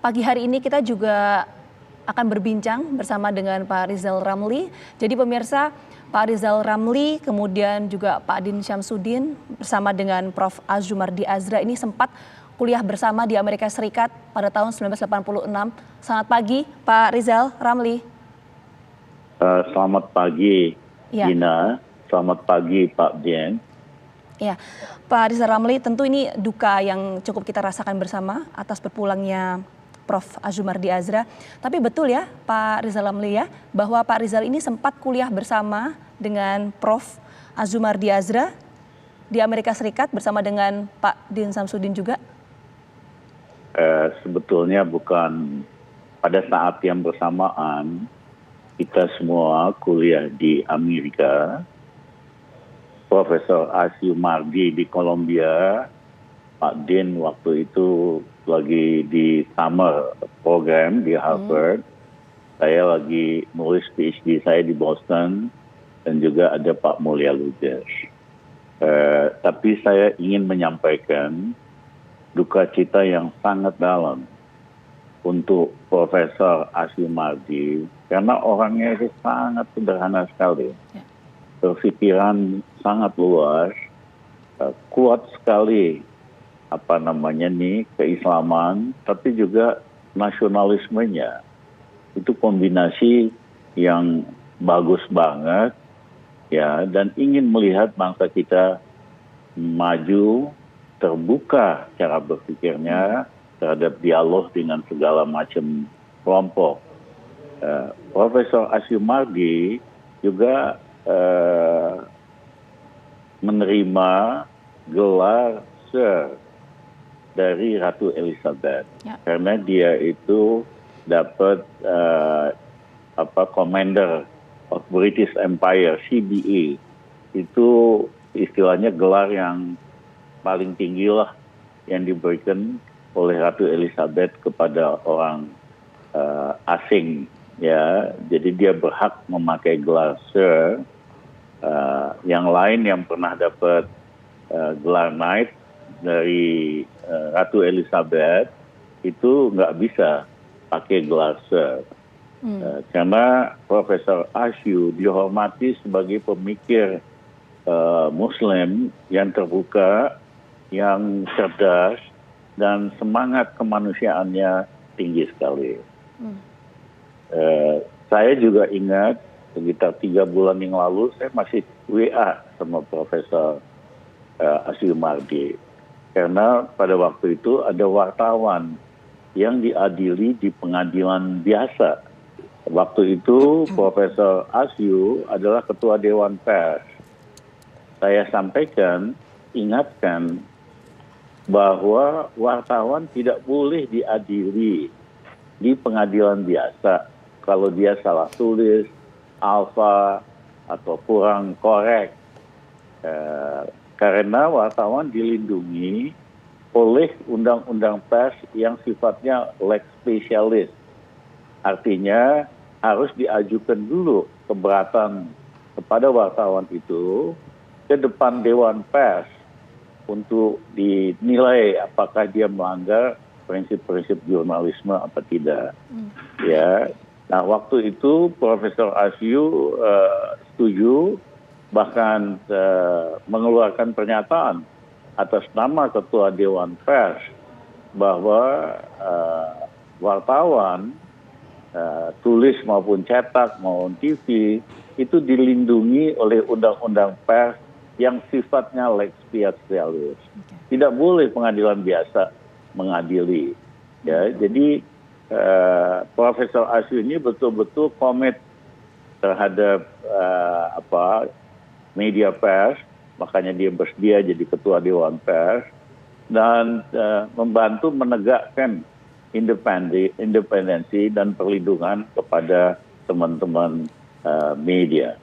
pagi hari ini kita juga akan berbincang bersama dengan Pak Rizal Ramli. Jadi pemirsa, Pak Rizal Ramli, kemudian juga Pak Din Syamsuddin bersama dengan Prof. Azumardi Azra ini sempat kuliah bersama di Amerika Serikat pada tahun 1986. Selamat pagi Pak Rizal Ramli. Selamat pagi Dina, selamat pagi Pak Dian. Ya, Pak Rizal Ramli, tentu ini duka yang cukup kita rasakan bersama atas berpulangnya Prof. Azumardi Azra. Tapi betul ya Pak Rizal Ramli ya, bahwa Pak Rizal ini sempat kuliah bersama dengan Prof. Azumardi Azra di Amerika Serikat bersama dengan Pak Din Syamsuddin juga? Sebetulnya bukan pada saat yang bersamaan, kita semua kuliah di Amerika. Profesor Azumardi di Columbia, Pak Din waktu itu lagi di summer program di Harvard. Saya lagi nulis PhD saya di Boston, dan juga ada Pak Mulya Lubis. Tapi saya ingin menyampaikan duka cita yang sangat dalam untuk Profesor Azumardi, karena orangnya itu sangat sederhana sekali. Berpikiran sangat luas, kuat sekali keislaman, tapi juga nasionalismenya. Itu kombinasi yang bagus banget ya, dan ingin melihat bangsa kita maju, terbuka cara berpikirnya terhadap dialog dengan segala macam kelompok. Profesor Azumardi juga menerima gelar Sir dari Ratu Elizabeth, karena dia itu dapat Commander of British Empire (CBE). Itu istilahnya gelar yang paling tinggi lah yang diberikan oleh Ratu Elizabeth kepada orang asing ya. Jadi dia berhak memakai gelar Sir. Yang lain yang pernah dapat gelar Knight dari Ratu Elizabeth itu nggak bisa pakai gelar Sir. Karena Profesor Azu dihormati sebagai pemikir Muslim yang terbuka, yang cerdas, dan semangat kemanusiaannya tinggi sekali. Saya juga ingat sekitar 3 bulan yang lalu saya masih WA sama Profesor Azumardi, karena pada waktu itu ada wartawan yang diadili di pengadilan biasa. Waktu itu Profesor Azu adalah Ketua Dewan Pers. Saya sampaikan, ingatkan bahwa wartawan tidak boleh diadili di pengadilan biasa kalau dia salah tulis, alfa, atau kurang korek. Karena wartawan dilindungi oleh undang-undang pers yang sifatnya lex specialis. Artinya harus diajukan dulu keberatan kepada wartawan itu ke depan Dewan Pers untuk dinilai apakah dia melanggar prinsip-prinsip jurnalisme atau tidak. Ya. Nah, waktu itu Profesor Azu setuju, bahkan mengeluarkan pernyataan atas nama Ketua Dewan Pers bahwa wartawan, tulis maupun cetak maupun TV, itu dilindungi oleh undang-undang pers yang sifatnya lex specialis. Tidak boleh pengadilan biasa mengadili. Ya, jadi Profesor Azu ini betul-betul komit terhadap media pers, makanya dia bersedia jadi Ketua Dewan Pers, dan membantu menegakkan independensi dan perlindungan kepada teman-teman media.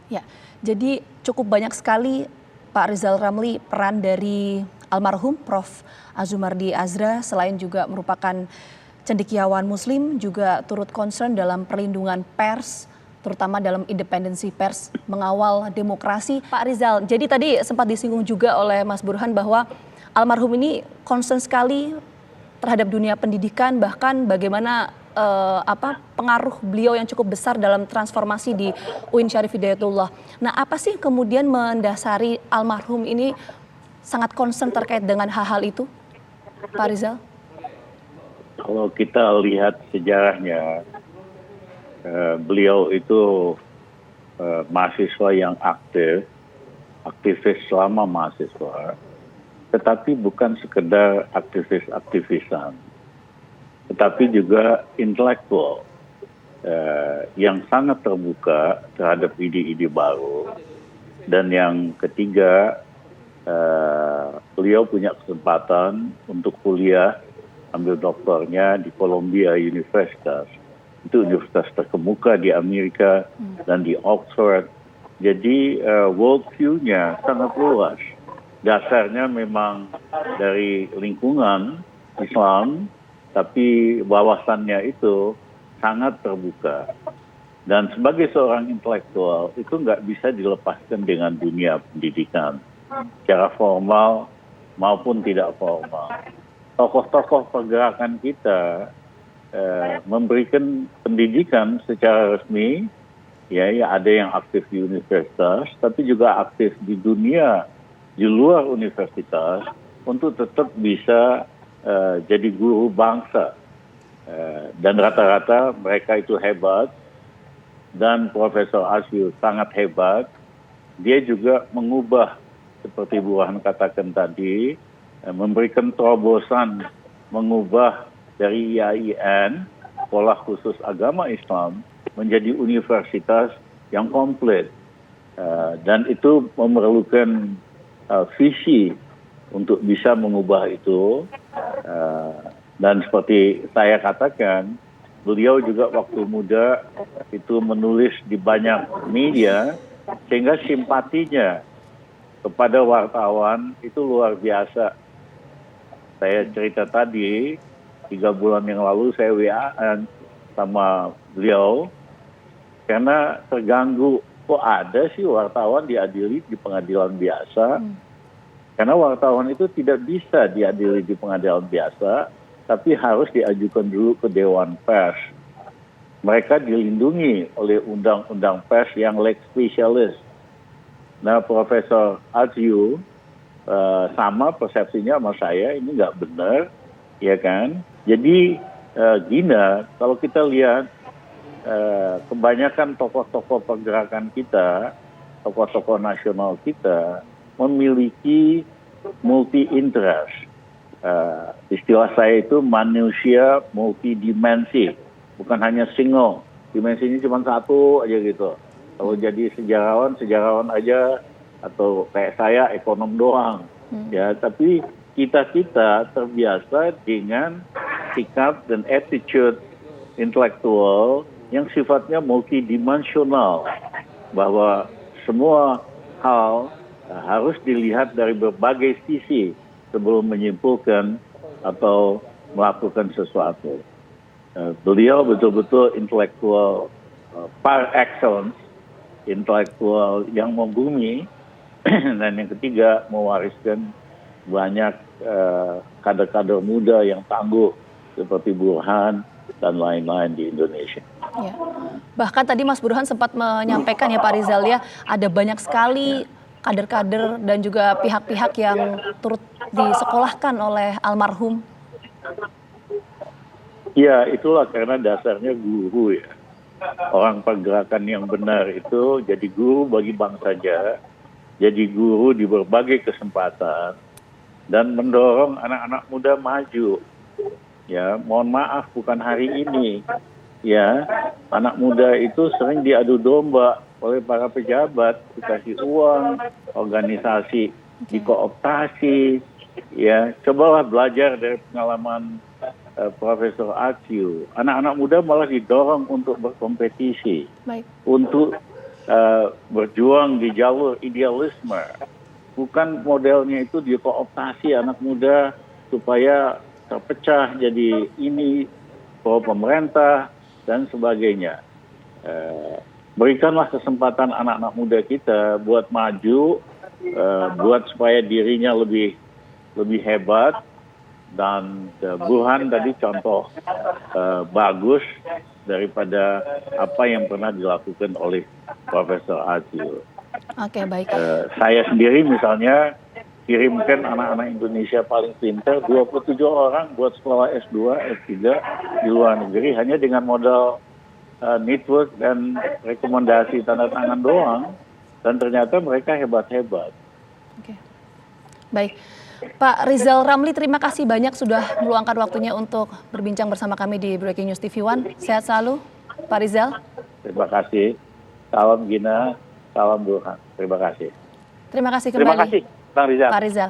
Ya, jadi cukup banyak sekali Pak Rizal Ramli peran dari almarhum Prof. Azumardi Azra, selain juga merupakan cendekiawan Muslim, juga turut concern dalam perlindungan pers, terutama dalam independensi pers, mengawal demokrasi. Pak Rizal, jadi tadi sempat disinggung juga oleh Mas Burhan bahwa almarhum ini concern sekali terhadap dunia pendidikan, bahkan bagaimana pengaruh beliau yang cukup besar dalam transformasi di UIN Syarif Hidayatullah. Nah, apa sih kemudian mendasari almarhum ini sangat concern terkait dengan hal-hal itu, Pak Rizal? Kalau kita lihat sejarahnya, beliau itu mahasiswa yang aktivis selama mahasiswa, tetapi bukan sekedar aktivisan, tetapi juga intelektual yang sangat terbuka terhadap ide-ide baru. Dan yang ketiga, beliau punya kesempatan untuk kuliah, ambil doktornya di Columbia Universitas. Itu universitas terkemuka di Amerika dan di Oxford. Jadi world view-nya sangat luas. Dasarnya memang dari lingkungan Islam, tapi wawasannya itu sangat terbuka. Dan sebagai seorang intelektual itu nggak bisa dilepaskan dengan dunia pendidikan, secara formal maupun tidak formal. Tokoh-tokoh pergerakan kita memberikan pendidikan secara resmi, ya ada yang aktif di universitas, tapi juga aktif di dunia di luar universitas untuk tetap bisa jadi guru bangsa. Dan rata-rata mereka itu hebat, dan Profesor Asyul sangat hebat. Dia juga mengubah, seperti Burhan katakan tadi, memberikan terobosan, mengubah dari IAIN, Sekolah Khusus Agama Islam, menjadi universitas yang komplit. Dan itu memerlukan visi untuk bisa mengubah itu. Dan seperti saya katakan, beliau juga waktu muda itu menulis di banyak media, sehingga simpatinya kepada wartawan itu luar biasa. Saya cerita tadi, 3 bulan yang lalu saya WA-an sama beliau, karena terganggu, kok ada sih wartawan diadili di pengadilan biasa? Karena wartawan itu tidak bisa diadili di pengadilan biasa, tapi harus diajukan dulu ke Dewan Pers. Mereka dilindungi oleh undang-undang pers yang lex specialis. Nah, Profesor Aziu sama persepsinya sama saya, ini nggak benar, ya kan? Jadi Gina, kalau kita lihat kebanyakan tokoh-tokoh pergerakan kita, tokoh-tokoh nasional kita memiliki multi-interest. Istilah saya itu manusia multidimensi, bukan hanya single. Dimensinya cuma satu aja gitu. Kalau jadi sejarawan aja, atau kayak saya ekonom doang. Ya, tapi kita terbiasa dengan sikap dan attitude intelektual yang sifatnya multidimensional, bahwa semua hal harus dilihat dari berbagai sisi sebelum menyimpulkan atau melakukan sesuatu. Beliau betul-betul intelektual par excellence, intelektual yang membumi, dan yang ketiga mewariskan banyak kader-kader muda yang tangguh seperti Burhan dan lain-lain di Indonesia. Ya. Bahkan tadi Mas Burhan sempat menyampaikan ya Pak Rizal ya, ada banyak sekali kader-kader dan juga pihak-pihak yang turut disekolahkan oleh almarhum. Ya, itulah karena dasarnya guru ya. Orang pergerakan yang benar itu jadi guru bagi bangsa, jadi guru di berbagai kesempatan, dan mendorong anak-anak muda maju. Ya, mohon maaf bukan hari ini. Ya, anak muda itu sering diadu domba oleh para pejabat, dikasih uang, organisasi dikooptasi. Ya, cobalah belajar dari pengalaman Profesor Aziu. Anak-anak muda malah didorong untuk berkompetisi, untuk berjuang di jalur idealisme. Bukan modelnya itu dikooptasi anak muda supaya terpecah jadi ini pro pemerintah dan sebagainya. Berikanlah kesempatan anak-anak muda kita buat maju, buat supaya dirinya lebih hebat, Dan Burhan tadi contoh bagus daripada apa yang pernah dilakukan oleh Profesor Azil. Oke, baik. Saya sendiri misalnya kirimkan anak-anak Indonesia paling pintar 27 orang buat sekolah S2, S3 di luar negeri hanya dengan modal network dan rekomendasi tanda tangan doang. Dan ternyata mereka hebat-hebat. Oke. Baik. Pak Rizal Ramli, terima kasih banyak sudah meluangkan waktunya untuk berbincang bersama kami di Breaking News TV One. Sehat selalu, Pak Rizal. Terima kasih. Salam Gina, salam Burhan. Terima kasih. Terima kasih kembali. Terima kasih, Bang Rizal. Pak Rizal.